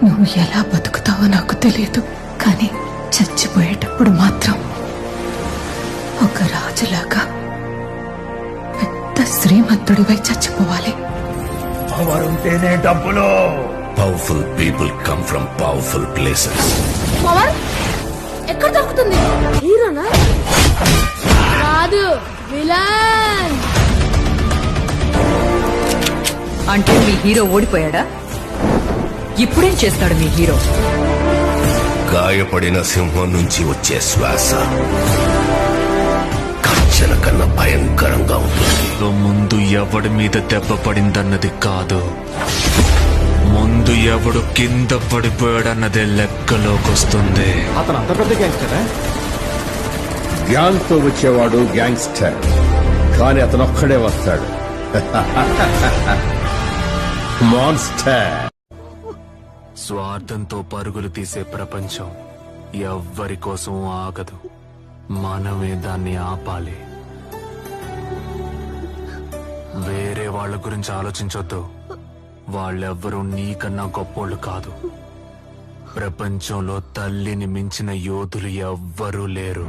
నువ్వు ఎలా బతుకుతావో నాకు తెలియదు, కానీ చచ్చిపోయేటప్పుడు మాత్రం ఒక రాజులాగా పెద్ద శ్రీమంతుడివై చచ్చిపోవాలి. పవర్ ఉంటేనే డబ్బులు. Powerful people come from powerful places. Power ఎక్కడ దొరుకుతుంది? హీరోనా? కాదు, విలన్. అంటే మీ హీరో ఓడిపోయాడా? ఇప్పుడేం చేస్తాడు మీ హీరో? గాయపడిన సింహం నుంచి వచ్చే శ్వాస కచ్చల కన్నా భయంకరంగా ఉంటుంది. ముందు ఎవడి మీద దెబ్బ పడిందన్నది కాదు, ముందు ఎవడు కింద పడిపోయాడన్నదే లెక్కలోకొస్తుంది. అతను అంత పెద్ద గ్యాంగ్స్టరా? గ్యాంగ్ తో వచ్చేవాడు గ్యాంగ్స్టర్, కానీ అతను ఒక్కడే వస్తాడు మాన్స్టర్. స్వార్థంతో పరుగులు తీసే ప్రపంచం ఎవ్వరి కోసం ఆగదు. మనమే దాన్ని ఆపాలి. వేరే వాళ్ళ గురించి ఆలోచించొద్దు. వాళ్ళెవ్వరూ నీకన్నా గొప్పోళ్ళు కాదు. ప్రపంచంలో తల్లిని మించిన యోధులు ఎవ్వరూ లేరు.